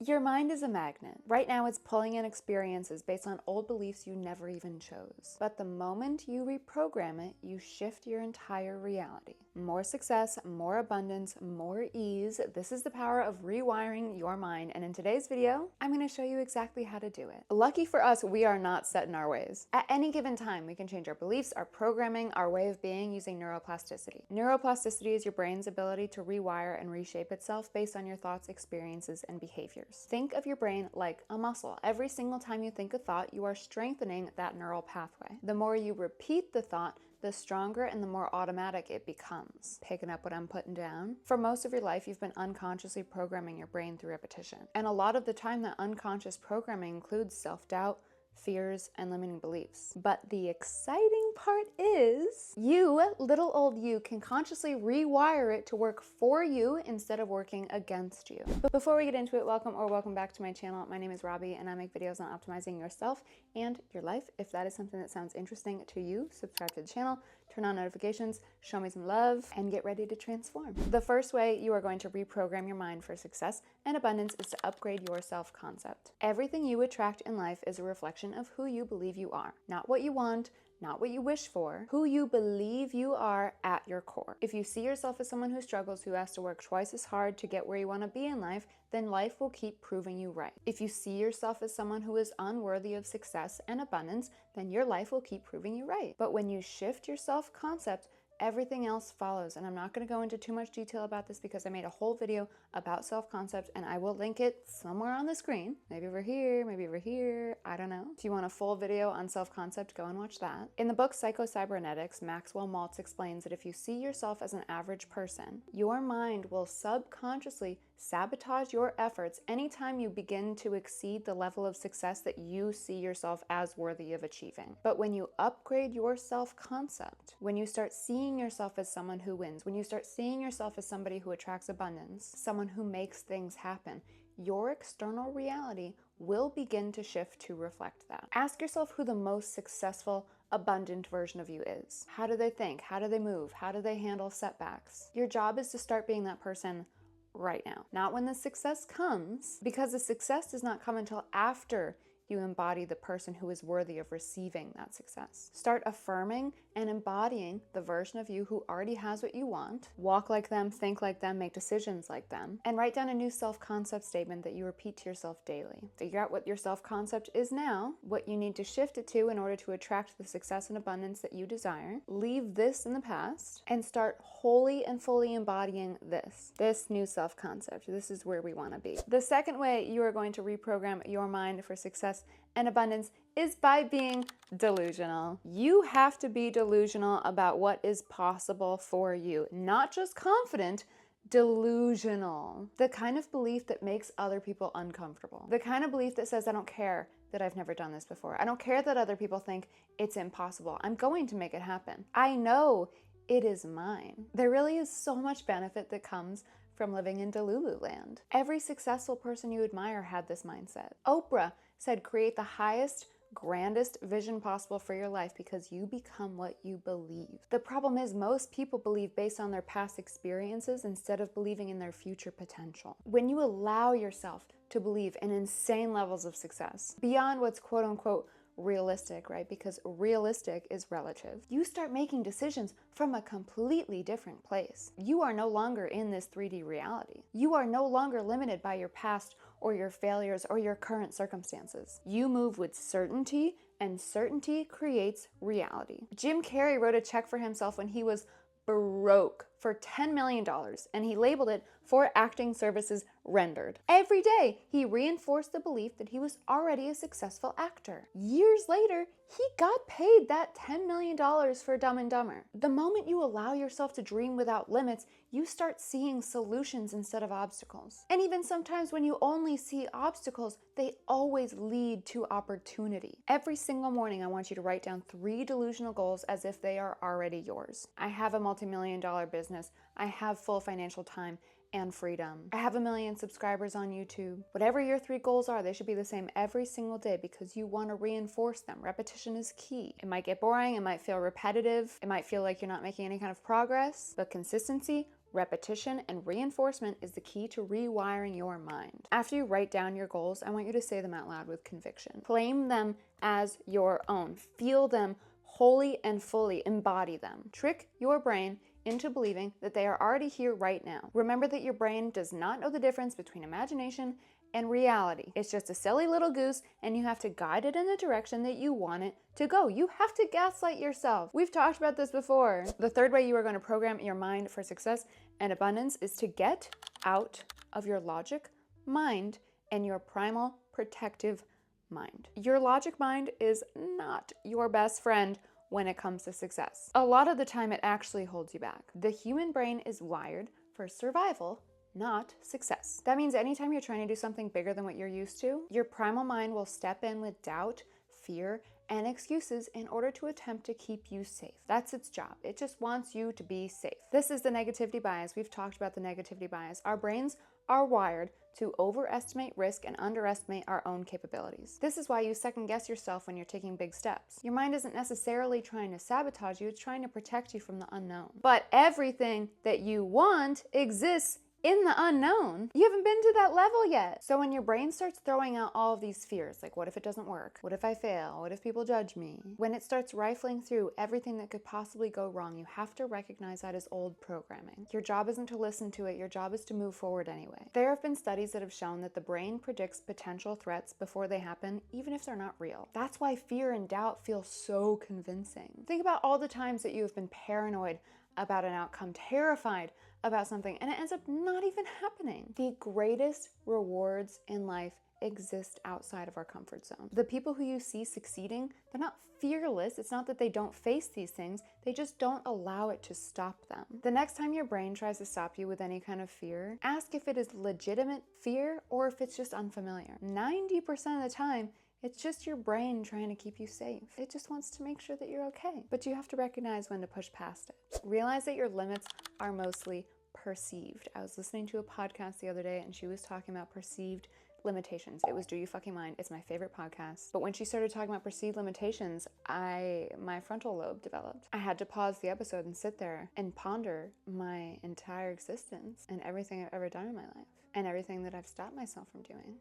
Your mind is a magnet. Right now it's pulling in experiences based on old beliefs you never even chose. But the moment you reprogram it, you shift your entire reality. More success, more abundance, more ease. This is the power of rewiring your mind. And in today's video, I'm going to show you exactly how to do it. Lucky for us, we are not set in our ways. At any given time, we can change our beliefs, our programming, our way of being using neuroplasticity. Neuroplasticity is your brain's ability to rewire and reshape itself based on your thoughts, experiences, and behaviors. Think of your brain like a muscle. Every single time you think a thought, you are strengthening that neural pathway. The more you repeat the thought, the stronger and the more automatic it becomes. Picking up what I'm putting down? For most of your life, you've been unconsciously programming your brain through repetition. And a lot of the time, that unconscious programming includes self-doubt, fears, and limiting beliefs. But the exciting part is you, little old you, can consciously rewire it to work for you instead of working against you. But before we get into it, welcome back to my channel. My name is Robbie and I make videos on optimizing yourself and your life. If that is something that sounds interesting to you, subscribe to the channel, turn on notifications, show me some love, and get ready to transform. The first way you are going to reprogram your mind for success and abundance is to upgrade your self-concept. Everything you attract in life is a reflection of who you believe you are. Not what you want, not what you wish for, who you believe you are at your core. If you see yourself as someone who struggles, who has to work twice as hard to get where you want to be in life, then life will keep proving you right. If you see yourself as someone who is unworthy of success and abundance, then your life will keep proving you right. But when you shift your self-concept, everything else follows. And I'm not going to go into too much detail about this because I made a whole video about self-concept and I will link it somewhere on the screen. Maybe over here, I don't know. If you want a full video on self-concept, go and watch that. In the book Psycho-Cybernetics, Maxwell Maltz explains that if you see yourself as an average person, your mind will subconsciously sabotage your efforts anytime you begin to exceed the level of success that you see yourself as worthy of achieving. But when you upgrade your self-concept, when you start seeing yourself as someone who wins, when you start seeing yourself as somebody who attracts abundance, someone who makes things happen, your external reality will begin to shift to reflect that. Ask yourself who the most successful, abundant version of you is. How do they think? How do they move? How do they handle setbacks? Your job is to start being that person right now. Not when the success comes, because the success does not come until after you embody the person who is worthy of receiving that success. Start affirming and embodying the version of you who already has what you want. Walk like them, think like them, make decisions like them, and write down a new self-concept statement that you repeat to yourself daily. Figure out what your self-concept is now, what you need to shift it to in order to attract the success and abundance that you desire. Leave this in the past and start wholly and fully embodying this new self-concept. This is where we want to be. The second way you are going to reprogram your mind for success and abundance is by being delusional. You have to be delusional about what is possible for you, not just confident, delusional. The kind of belief that makes other people uncomfortable. The kind of belief that says, I don't care that I've never done this before. I don't care that other people think it's impossible. I'm going to make it happen. I know it is mine. There really is so much benefit that comes from living in Delulu land. Every successful person you admire had this mindset. Oprah said, create the highest, grandest vision possible for your life because you become what you believe. The problem is most people believe based on their past experiences instead of believing in their future potential. When you allow yourself to believe in insane levels of success beyond what's quote unquote realistic, right? Because realistic is relative. You start making decisions from a completely different place. You are no longer in this 3D reality. You are no longer limited by your past or your failures or your current circumstances. You move with certainty, and certainty creates reality. Jim Carrey wrote a check for himself when he was broke for $10 million, and he labeled it for acting services rendered. Every day, he reinforced the belief that he was already a successful actor. Years later, he got paid that $10 million for Dumb and Dumber. The moment you allow yourself to dream without limits, you start seeing solutions instead of obstacles. And even sometimes when you only see obstacles, they always lead to opportunity. Every single morning, I want you to write down 3 delusional goals as if they are already yours. I have a multi-million-dollar business. I have full financial time and freedom. I have 1 million subscribers on YouTube. Whatever your 3 goals are, they should be the same every single day because you want to reinforce them. Repetition is key. It might get boring, it might feel repetitive, it might feel like you're not making any kind of progress, but consistency Repetition and reinforcement is the key to rewiring your mind. After you write down your goals, I want you to say them out loud with conviction. Claim them as your own. Feel them wholly and fully. Embody them. Trick your brain into believing that they are already here right now. Remember that your brain does not know the difference between imagination and reality. It's just a silly little goose, and you have to guide it in the direction that you want it to go. You have to gaslight yourself. We've talked about this before. The third way you are going to program your mind for success and abundance is to get out of your logic mind and your primal protective mind. Your logic mind is not your best friend when it comes to success. A lot of the time it actually holds you back. The human brain is wired for survival, not success. That means anytime you're trying to do something bigger than what you're used to, your primal mind will step in with doubt, fear, and excuses in order to attempt to keep you safe. That's its job. It just wants you to be safe. This is the negativity bias. We've talked about the negativity bias. Our brains are wired to overestimate risk and underestimate our own capabilities. This is why you second guess yourself when you're taking big steps. Your mind isn't necessarily trying to sabotage you, it's trying to protect you from the unknown. But everything that you want exists in the unknown. You haven't been to that level yet. So when your brain starts throwing out all of these fears, like what if it doesn't work? What if I fail? What if people judge me? When it starts rifling through everything that could possibly go wrong, you have to recognize that as old programming. Your job isn't to listen to it, your job is to move forward anyway. There have been studies that have shown that the brain predicts potential threats before they happen, even if they're not real. That's why fear and doubt feel so convincing. Think about all the times that you have been paranoid about an outcome, terrified about something, and it ends up not even happening. The greatest rewards in life exist outside of our comfort zone. The people who you see succeeding, they're not fearless. It's not that they don't face these things, they just don't allow it to stop them. The next time your brain tries to stop you with any kind of fear, ask if it is legitimate fear or if it's just unfamiliar. 90% of the time, it's just your brain trying to keep you safe. It just wants to make sure that you're okay. But you have to recognize when to push past it. Realize that your limits are mostly perceived. I was listening to a podcast the other day and she was talking about perceived limitations. It was Do You Fucking Mind? It's my favorite podcast. But when she started talking about perceived limitations, my frontal lobe developed. I had to pause the episode and sit there and ponder my entire existence and everything I've ever done in my life and everything that I've stopped myself from doing.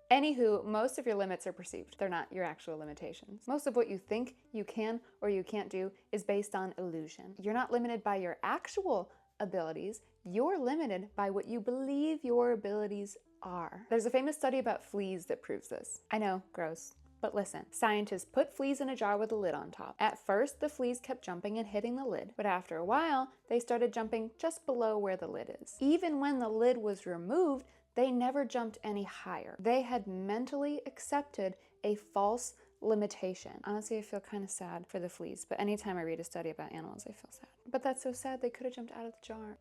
Anywho, most of your limits are perceived. They're not your actual limitations. Most of what you think you can or you can't do is based on illusion. You're not limited by your actual abilities. You're limited by what you believe your abilities are. There's a famous study about fleas that proves this. I know, gross. But listen, scientists put fleas in a jar with a lid on top. At first, the fleas kept jumping and hitting the lid, but after a while, they started jumping just below where the lid is. Even when the lid was removed, they never jumped any higher. They had mentally accepted a false limitation. Honestly, I feel kind of sad for the fleas, but anytime I read a study about animals, I feel sad. But that's so sad, they could have jumped out of the jar.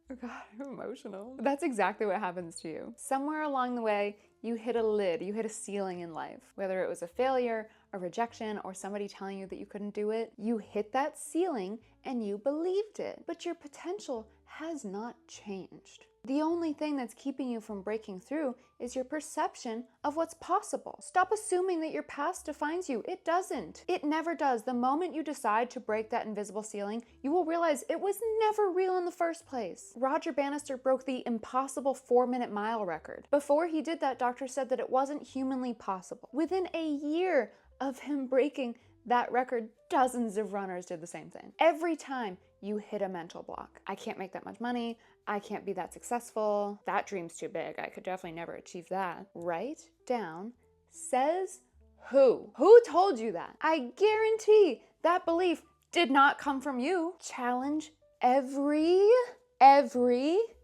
Oh God, I'm emotional. That's exactly what happens to you. Somewhere along the way, you hit a lid, you hit a ceiling in life. Whether it was a failure, a rejection, or somebody telling you that you couldn't do it, you hit that ceiling and you believed it. But your potential has not changed. The only thing that's keeping you from breaking through is your perception of what's possible. Stop assuming that your past defines you. It doesn't. It never does. The moment you decide to break that invisible ceiling, you will realize it was never real in the first place. Roger Bannister broke the impossible 4-minute mile record. Before he did that, doctors said that it wasn't humanly possible. Within a year of him breaking that record, dozens of runners did the same thing. Every time you hit a mental block. I can't make that much money. I can't be that successful. That dream's too big. I could definitely never achieve that. Write down, says who? Who told you that? I guarantee that belief did not come from you. Challenge every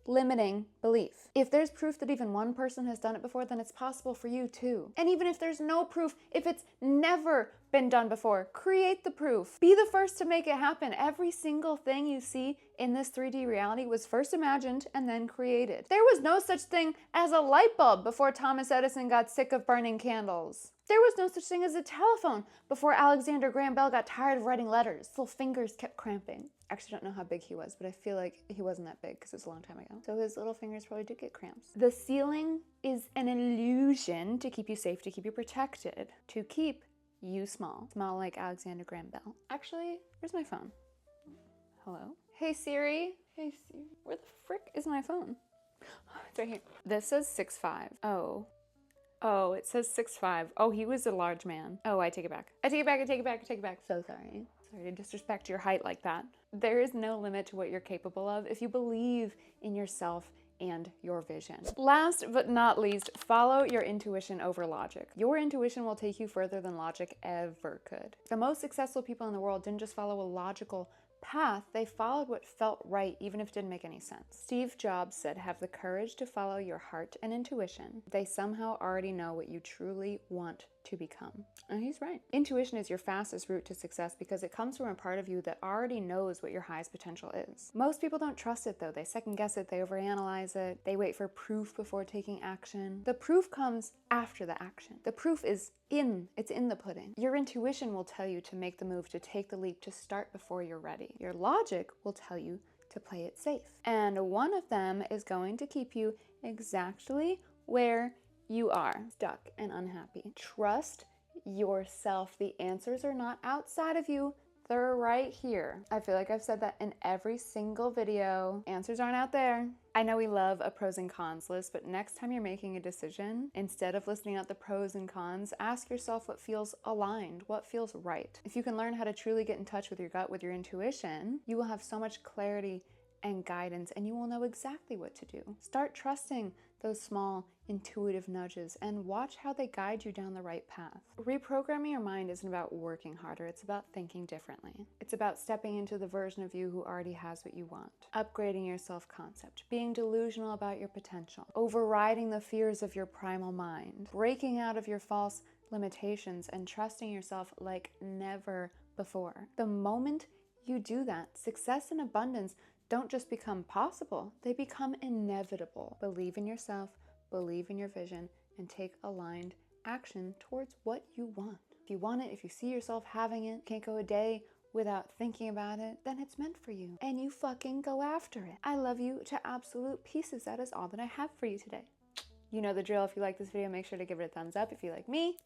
limiting belief. If there's proof that even one person has done it before, then it's possible for you too. And even if there's no proof, if it's never been done before, create the proof. Be the first to make it happen. Every single thing you see in this 3D reality was first imagined and then created. There was no such thing as a light bulb before Thomas Edison got sick of burning candles. There was no such thing as a telephone before Alexander Graham Bell got tired of writing letters. His little fingers kept cramping. Actually, don't know how big he was, but I feel like he wasn't that big because it was a long time ago. So his little fingers probably did get cramps. The ceiling is an illusion to keep you safe, to keep you protected, to keep you small. Small like Alexander Graham Bell. Actually, where's my phone? Hello? Hey Siri, Hey Siri, where the frick is my phone? It's right here. This says 6'5". Oh, it says 6'5". Oh, he was a large man. Oh, I take it back. I take it back, I take it back, I take it back. So sorry. Sorry to disrespect your height like that. There is no limit to what you're capable of if you believe in yourself and your vision. Last but not least, follow your intuition over logic. Your intuition will take you further than logic ever could. The most successful people in the world didn't just follow a logical path, they followed what felt right even if it didn't make any sense. Steve Jobs said, have the courage to follow your heart and intuition. They somehow already know what you truly want to become. And he's right. Intuition is your fastest route to success because it comes from a part of you that already knows what your highest potential is. Most people don't trust it though. They second guess it, they overanalyze it, they wait for proof before taking action. The proof comes after the action. The proof is it's in the pudding. Your intuition will tell you to make the move, to take the leap, to start before you're ready. Your logic will tell you to play it safe. And one of them is going to keep you exactly where you are, stuck and unhappy. Trust yourself. The answers are not outside of you. They're right here. I feel like I've said that in every single video. Answers aren't out there. I know we love a pros and cons list, but next time you're making a decision, instead of listing out the pros and cons, ask yourself what feels aligned, what feels right. If you can learn how to truly get in touch with your gut, with your intuition, you will have so much clarity and guidance, and you will know exactly what to do. Start trusting those small intuitive nudges and watch how they guide you down the right path. Reprogramming your mind isn't about working harder, it's about thinking differently. It's about stepping into the version of you who already has what you want, upgrading your self-concept, being delusional about your potential, overriding the fears of your primal mind, breaking out of your false limitations and trusting yourself like never before. The moment you do that, success and abundance don't just become possible, they become inevitable. Believe in yourself, believe in your vision, and take aligned action towards what you want. If you want it, if you see yourself having it, can't go a day without thinking about it, then it's meant for you. And you fucking go after it. I love you to absolute pieces. That is all that I have for you today. You know the drill. If you like this video, make sure to give it a thumbs up. If you like me,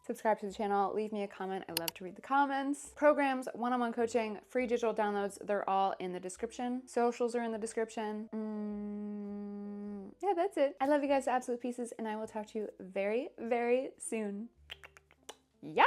subscribe to the channel, leave me a comment. I love to read the comments. Programs, one-on-one coaching, free digital downloads, they're all in the description. Socials are in the description. Yeah, that's it. I love you guys to absolute pieces, and I will talk to you very, very soon. Yeah!